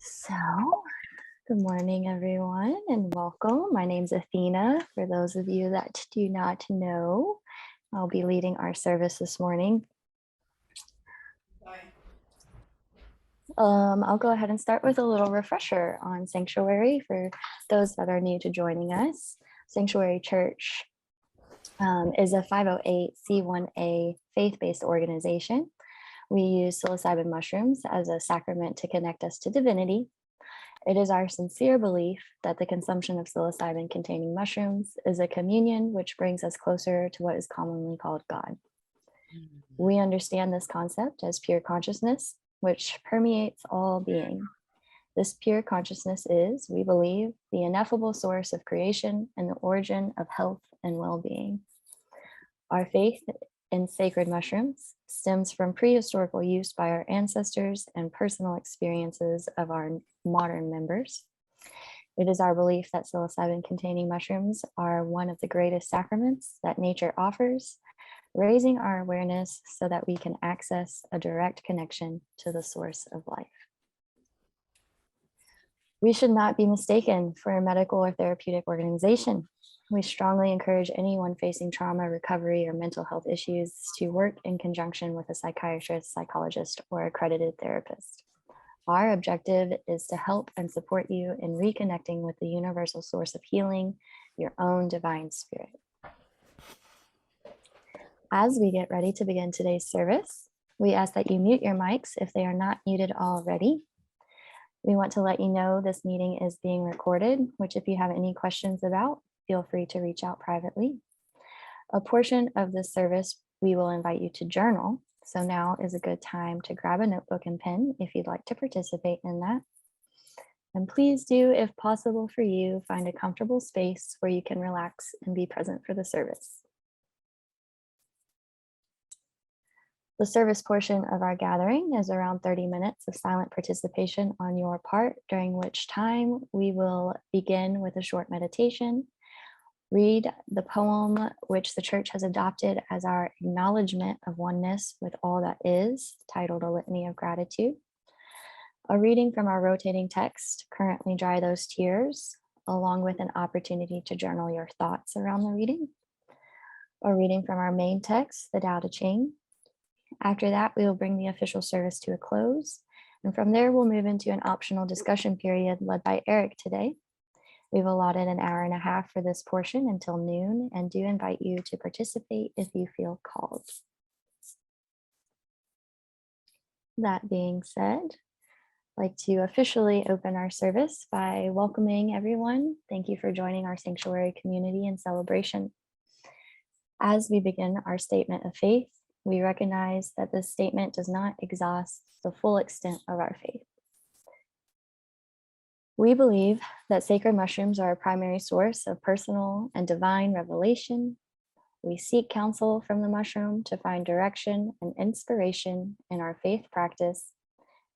So, good morning, everyone, and welcome. My name's Athena. For those of you that do not know, I'll be leading our service this morning. I'll go ahead and start with a little refresher on Psanctuary for those that are new to joining us. Psanctuary Church is a 508c1a faith-based organization. We use psilocybin mushrooms as a sacrament to connect us to divinity. It is our sincere belief that the consumption of psilocybin-containing mushrooms is a communion which brings us closer to what is commonly called God. We understand this concept as pure consciousness, which permeates all being. This pure consciousness is, we believe, the ineffable source of creation and the origin of health and well-being. Our faith in sacred mushrooms stems from prehistorical use by our ancestors and personal experiences of our modern members. It is our belief that psilocybin-containing mushrooms are one of the greatest sacraments that nature offers, raising our awareness so that we can access a direct connection to the source of life. We should not be mistaken for a medical or therapeutic organization. We strongly encourage anyone facing trauma, recovery, or mental health issues to work in conjunction with a psychiatrist, psychologist, or accredited therapist. Our objective is to help and support you in reconnecting with the universal source of healing, your own divine spirit. As we get ready to begin today's service, we ask that you mute your mics if they are not muted already. We want to let you know this meeting is being recorded, which if you have any questions about, feel free to reach out privately. A portion of this service, we will invite you to journal. So now is a good time to grab a notebook and pen if you'd like to participate in that. And please do, if possible for you, find a comfortable space where you can relax and be present for the service. The service portion of our gathering is around 30 minutes of silent participation on your part, during which time we will begin with a short meditation, read the poem which the church has adopted as our acknowledgement of oneness with all that is, titled A Litany of Gratitude. A reading from our rotating text, Currently Dry Those Tears, along with an opportunity to journal your thoughts around the reading. A reading from our main text, the Tao Te Ching. After that, we will bring the official service to a close. And from there, we'll move into an optional discussion period led by Eric today. We've allotted an hour and a half for this portion until noon, and do invite you to participate if you feel called. That being said, I'd like to officially open our service by welcoming everyone. Thank you for joining our sanctuary community and celebration. As we begin our statement of faith, we recognize that this statement does not exhaust the full extent of our faith. We believe that sacred mushrooms are a primary source of personal and divine revelation. We seek counsel from the mushroom to find direction and inspiration in our faith practice.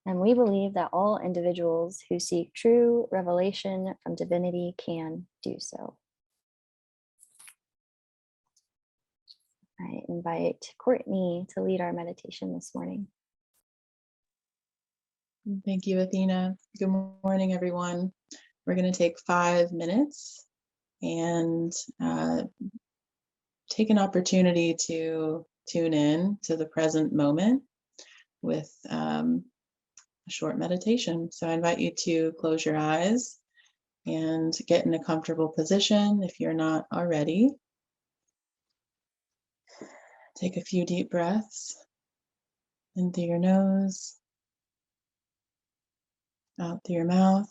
And we believe that all individuals who seek true revelation from divinity can do so. I invite Courtney to lead our meditation this morning. Thank you, Athena. Good morning, everyone. We're going to take 5 minutes and take an opportunity to tune in to the present moment with a short meditation. So I invite you to close your eyes and get in a comfortable position if you're not already. Take a few deep breaths in through your nose, out through your mouth.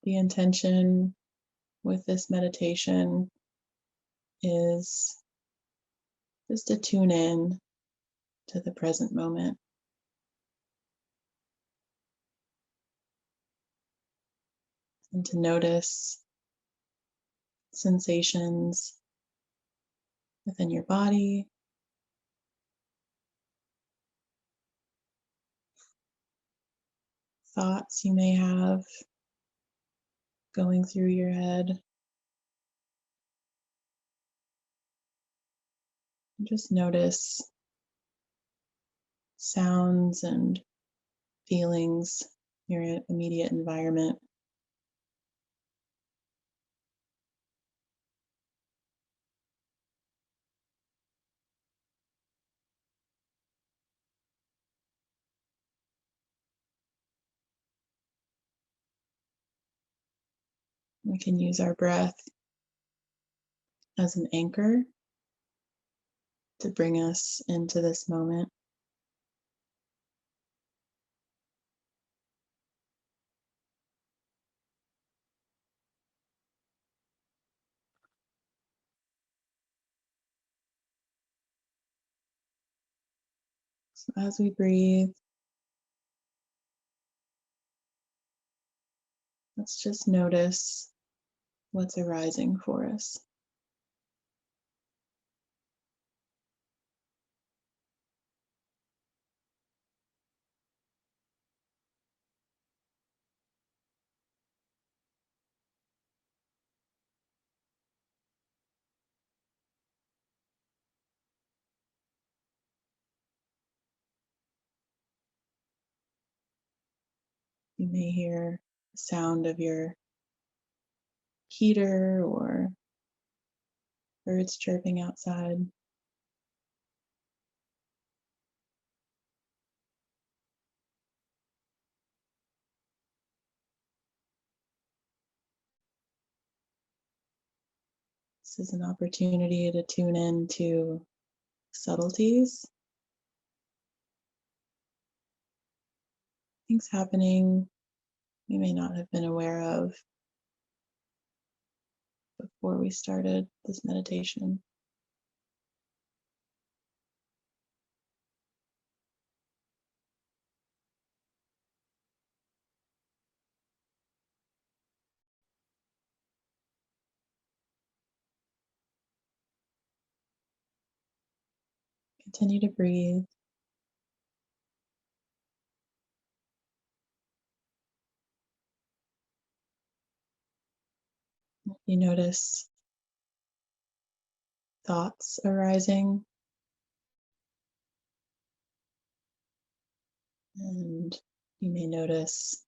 The intention with this meditation is just to tune in to the present moment. And to notice sensations within your body, thoughts you may have going through your head. Just notice sounds and feelings in your immediate environment. We can use our breath as an anchor to bring us into this moment. So as we breathe, let's just notice what's arising for us. You may hear the sound of your heater or birds chirping outside. This is an opportunity to tune in to subtleties, things happening you may not have been aware of before we started this meditation. Continue to breathe. You notice thoughts arising, and you may notice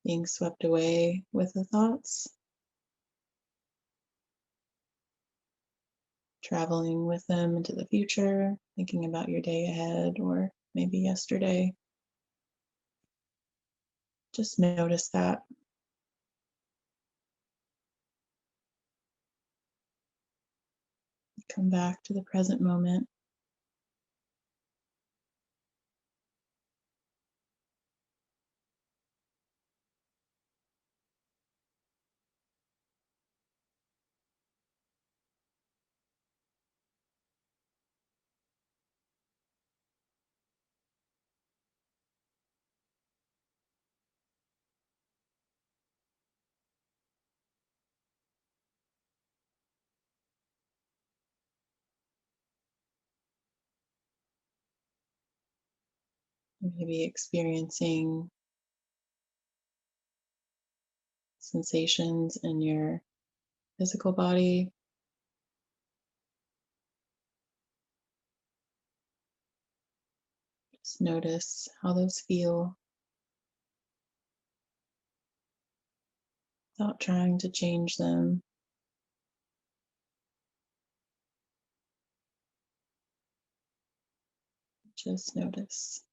being swept away with the thoughts, traveling with them into the future, thinking about your day ahead or maybe yesterday. Just notice that. Come back to the present moment. You may be experiencing sensations in your physical body. Just notice how those feel without trying to change them. Just notice.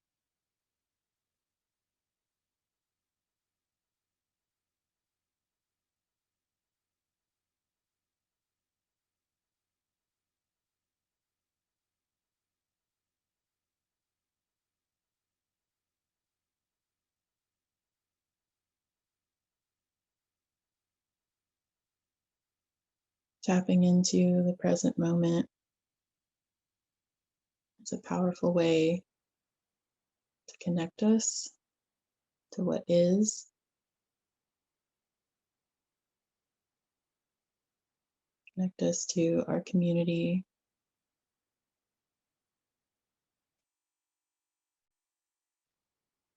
Tapping into the present moment is a powerful way to connect us to what is, connect us to our community,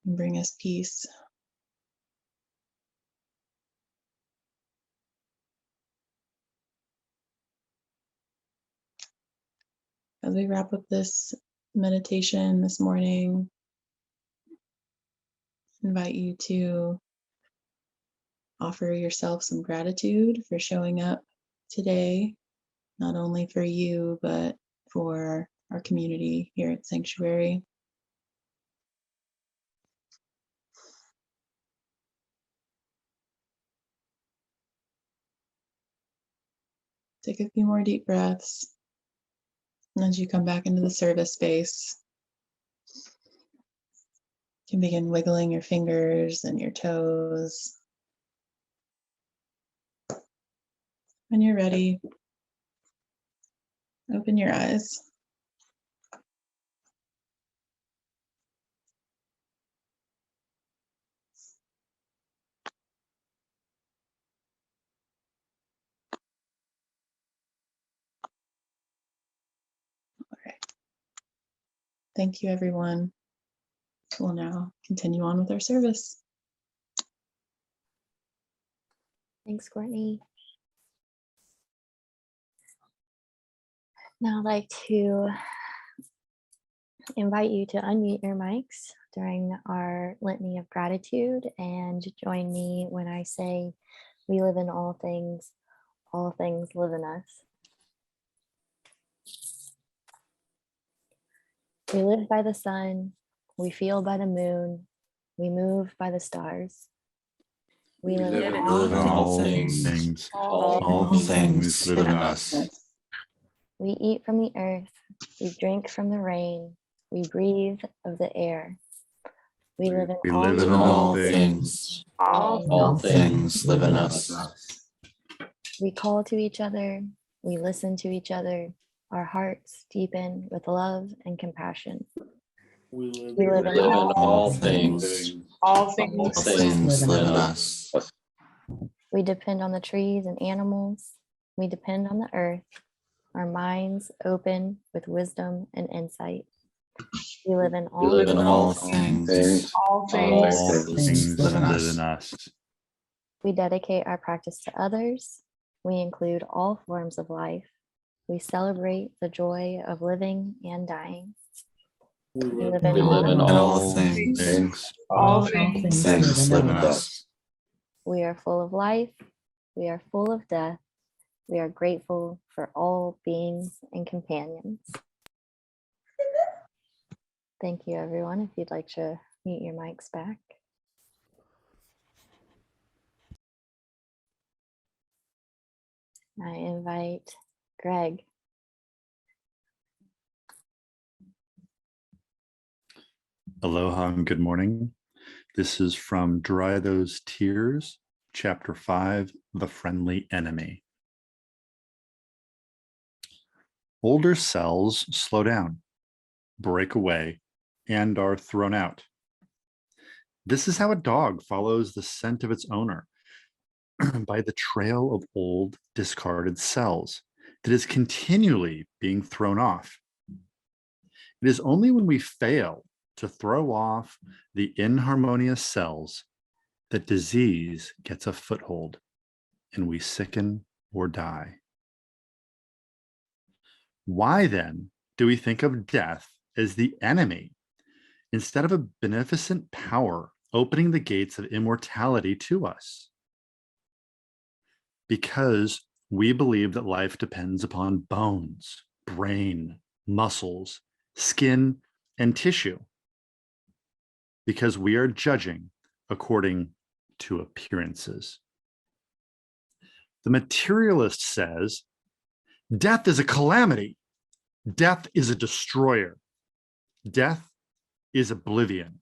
and bring us peace. as we wrap up this meditation this morning, I invite you to offer yourself some gratitude for showing up today, not only for you, but for our community here at Sanctuary. Take a few more deep breaths. And as you come back into the service space, you can begin wiggling your fingers and your toes. When you're ready, open your eyes. All right. Thank you, everyone. We'll now continue on with our service. Thanks, Courtney. Now I'd like to invite you to unmute your mics during our litany of gratitude and join me when I say, we live in all things live in us. We live by the sun, we feel by the moon, we move by the stars. We live in all things. All things live in us. We eat from the earth, we drink from the rain, we breathe of the air. We live in all things. All things live in us. We call to each other, we listen to each other, our hearts deepen with love and compassion. We live in all things. All things live in us. We depend on the trees and animals. We depend on the earth. Our minds open with wisdom and insight. We live in all things. All things live in us. We dedicate our practice to others. We include all forms of life. We celebrate the joy of living and dying. We live in all things. All things live in us. We are full of life. We are full of death. We are grateful for all beings and companions. Thank you, everyone. If you'd like to mute your mics back. I invite Greg. Aloha and good morning. This is from Dry Those Tears, Chapter 5, The Friendly Enemy. Older cells slow down, break away, and are thrown out. This is how a dog follows the scent of its owner, by the trail of old discarded cells that is continually being thrown off. It is only when we fail to throw off the inharmonious cells that disease gets a foothold and we sicken or die. Why then do we think of death as the enemy instead of a beneficent power opening the gates of immortality to us? Because we believe that life depends upon bones, brain, muscles, skin, and tissue. Because we are judging according to appearances. The materialist says, death is a calamity. Death is a destroyer. Death is oblivion,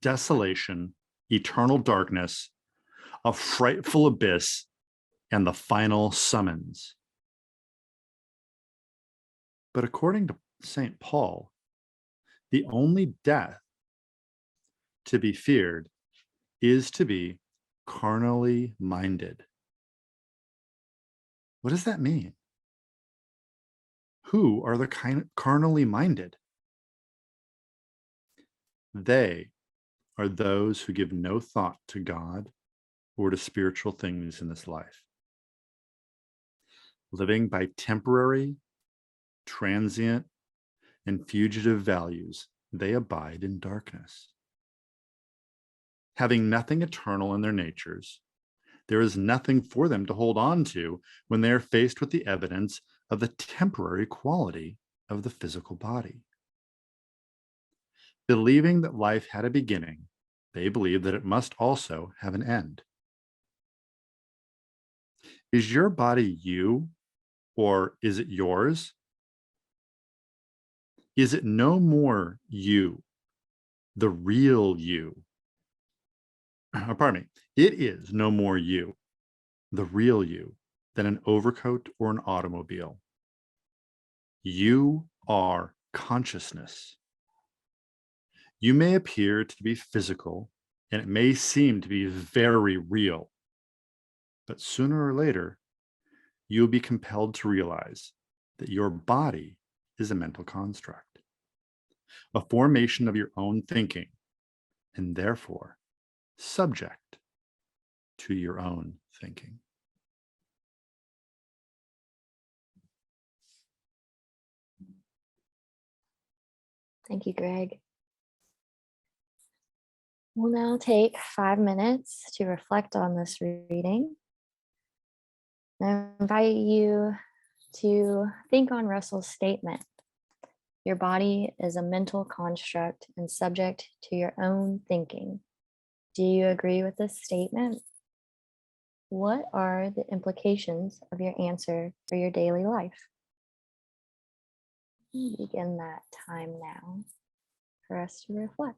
desolation, eternal darkness, a frightful abyss, and the final summons. But according to St. Paul, the only death to be feared is to be carnally minded. What does that mean? Who are the carnally minded? They are those who give no thought to God or to spiritual things in this life. Living by temporary, transient, and fugitive values, they abide in darkness. Having nothing eternal in their natures, there is nothing for them to hold on to when they are faced with the evidence of the temporary quality of the physical body. Believing that life had a beginning, they believe that it must also have an end. Is your body you, or is it yours? Is it no more you, the real you? Pardon me. It is no more you, the real you, than an overcoat or an automobile. You are consciousness. You may appear to be physical, and it may seem to be very real, but sooner or later, you'll be compelled to realize that your body is a mental construct, a formation of your own thinking, and therefore subject to your own thinking. Thank you, Greg. We'll now take 5 minutes to reflect on this reading. I invite you to think on Russell's statement. Your body is a mental construct and subject to your own thinking. Do you agree with this statement? What are the implications of your answer for your daily life? Begin that time now for us to reflect.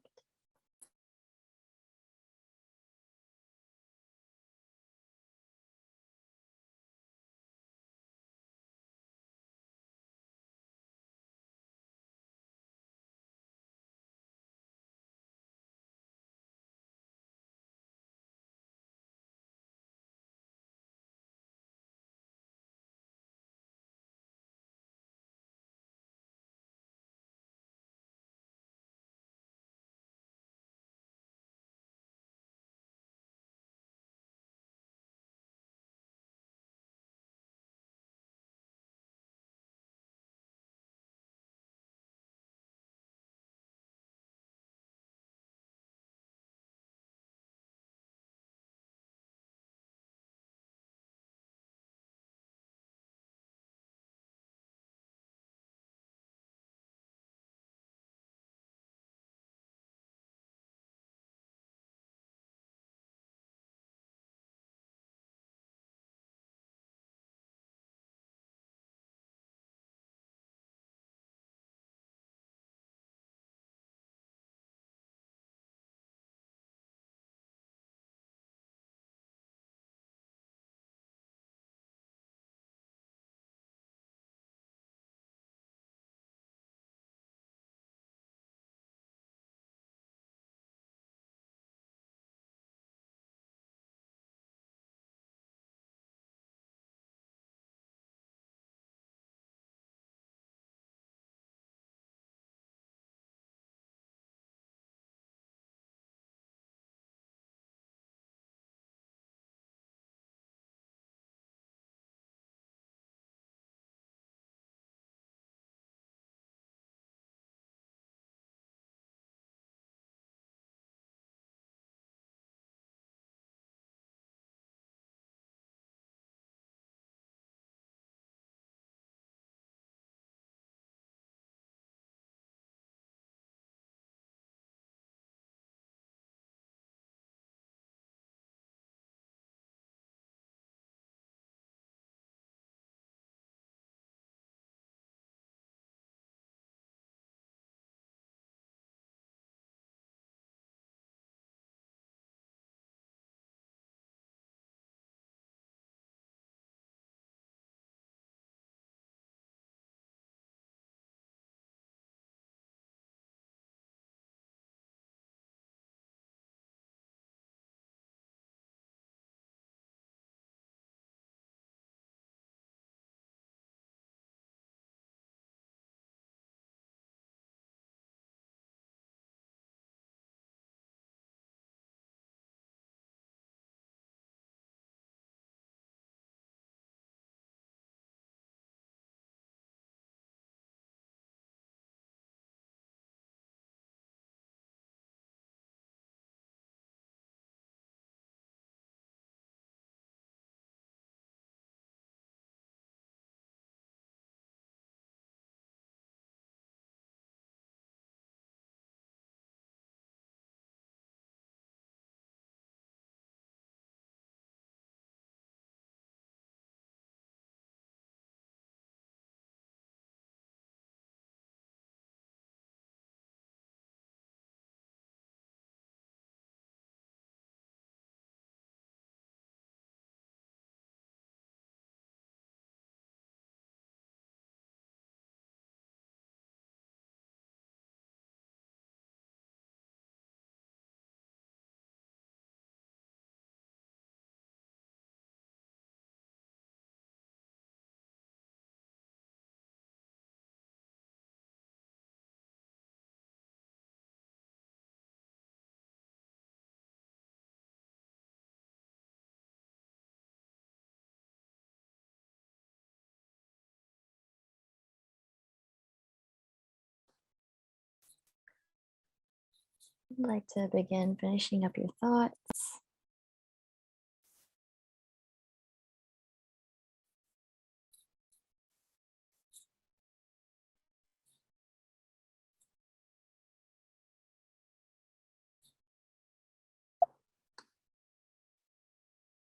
I'd like to begin finishing up your thoughts.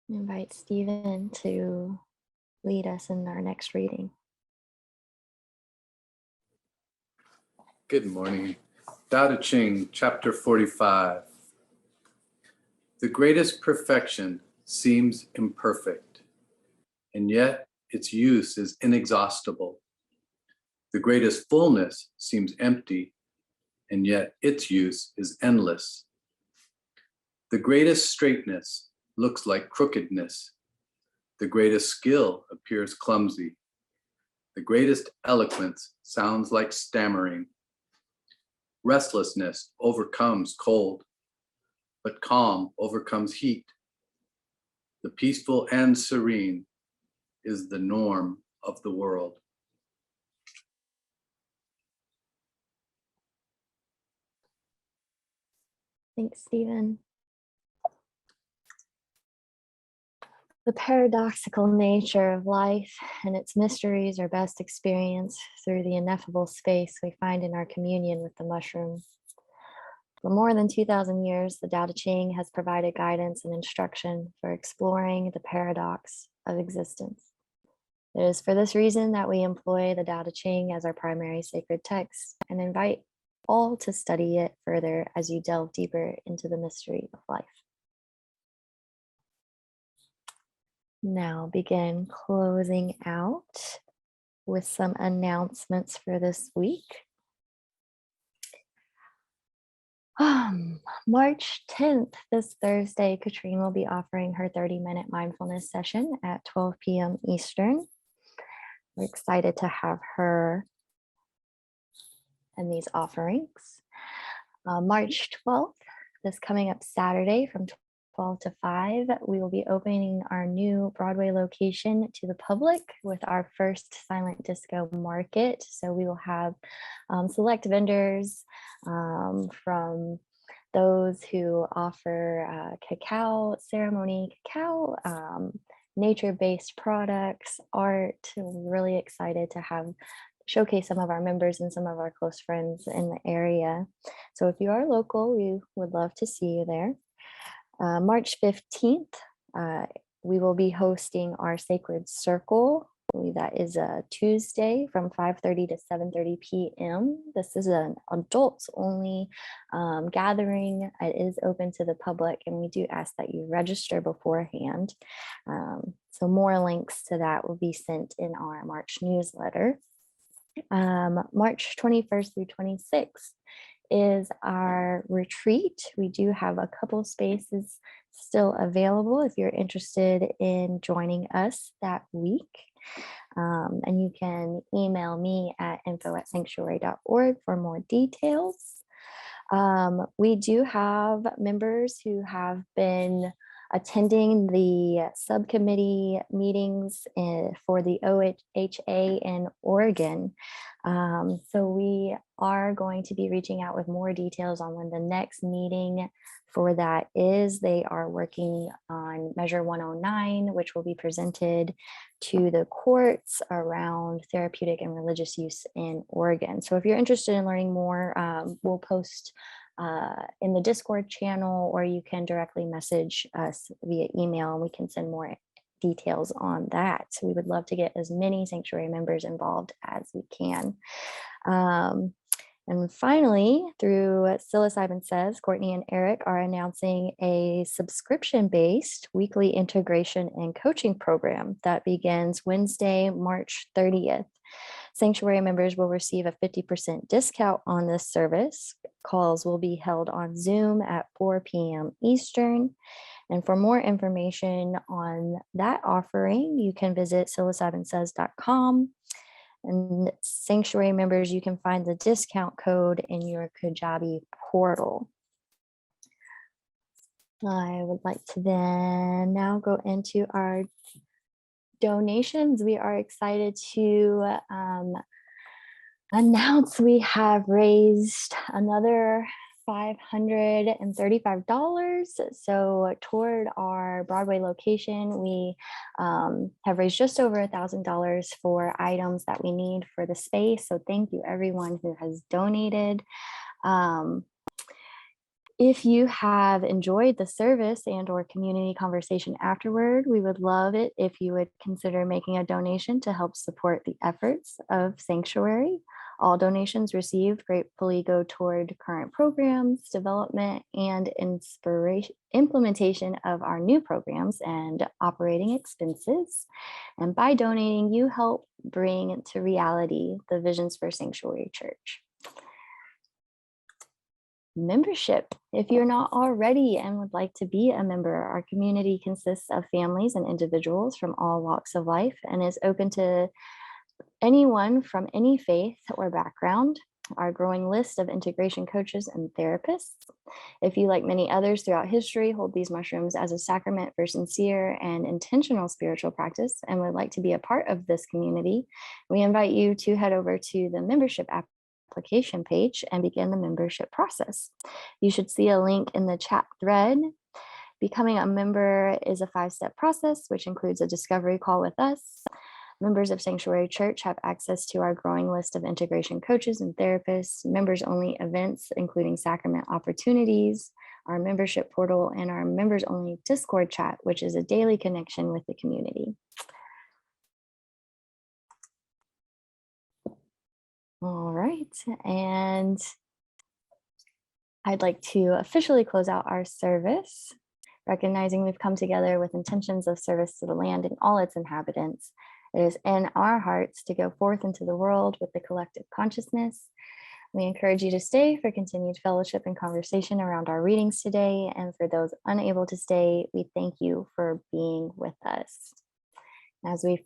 Invite Stephen to lead us in our next reading. Good morning. Tao Te Ching, chapter 45. The greatest perfection seems imperfect, and yet its use is inexhaustible. The greatest fullness seems empty, and yet its use is endless. The greatest straightness looks like crookedness. The greatest skill appears clumsy. The greatest eloquence sounds like stammering. Restlessness overcomes cold, but calm overcomes heat. The peaceful and serene is the norm of the world. Thanks, Stephen. The paradoxical nature of life and its mysteries are best experienced through the ineffable space we find in our communion with the mushroom. For more than 2,000 years, the Tao Te Ching has provided guidance and instruction for exploring the paradox of existence. It is for this reason that we employ the Tao Te Ching as our primary sacred text and invite all to study it further as you delve deeper into the mystery of life. Now begin closing out with some announcements for this week. March 10th, this Thursday, Katrine will be offering her 30-minute mindfulness session at 12 p.m. Eastern. We're excited to have her and these offerings. March 12th, this coming up Saturday from 12 to 5, we will be opening our new Broadway location to the public with our first silent disco market. So we will have select vendors from those who offer cacao, ceremony cacao, nature-based products, art. We're really excited to showcase some of our members and some of our close friends in the area. So if you are local, we would love to see you there. March 15th, we will be hosting our Sacred Circle. I believe that is a Tuesday from 5:30 to 7:30 p.m. This is an adults only gathering. It is open to the public, and we do ask that you register beforehand. So more links to that will be sent in our March newsletter. March 21st through 26th is our retreat. We do have a couple spaces still available if you're interested in joining us that week. And you can email me at info@psanctuary.org for more details. We do have members who have been attending the subcommittee meetings for the OHA in Oregon. So we are going to be reaching out with more details on when the next meeting for that is. They are working on Measure 109, which will be presented to the courts around therapeutic and religious use in Oregon. So if you're interested in learning more, we'll post in the Discord channel, or you can directly message us via email and we can send more details on that. So we would love to get as many Sanctuary members involved as we can. And finally, through Psilocybin Says, Courtney and Eric are announcing a subscription-based weekly integration and coaching program that begins Wednesday, March 30th. Sanctuary members will receive a 50% discount on this service. Calls will be held on Zoom at 4 p.m. Eastern. And for more information on that offering, you can visit psilocybinsays.com. And Sanctuary members, you can find the discount code in your Kajabi portal. I would like to then now go into our donations. We are excited to announce we have raised another $535. So toward our Broadway location, we have raised just over $1,000 for items that we need for the space. So thank you everyone who has donated. If you have enjoyed the service and or community conversation afterward, we would love it if you would consider making a donation to help support the efforts of Psanctuary. All donations received gratefully go toward current programs, development, and implementation of our new programs and operating expenses. And by donating, you help bring to reality the visions for Psanctuary Church. Membership. If you're not already and would like to be a member, our community consists of families and individuals from all walks of life and is open to anyone from any faith or background. Our growing list of integration coaches and therapists. If you, like many others throughout history, hold these mushrooms as a sacrament for sincere and intentional spiritual practice and would like to be a part of this community, we invite you to head over to the membership application page and begin the membership process. You should see a link in the chat thread. Becoming a member is a 5-step process, which includes a discovery call with us. Members of Psanctuary Church have access to our growing list of integration coaches and therapists, members-only events, including sacrament opportunities, our membership portal, and our members-only Discord chat, which is a daily connection with the community. All right, and I'd like to officially close out our service, recognizing we've come together with intentions of service to the land and all its inhabitants. It is in our hearts to go forth into the world with the collective consciousness. We encourage you to stay for continued fellowship and conversation around our readings today. And for those unable to stay, we thank you for being with us. As we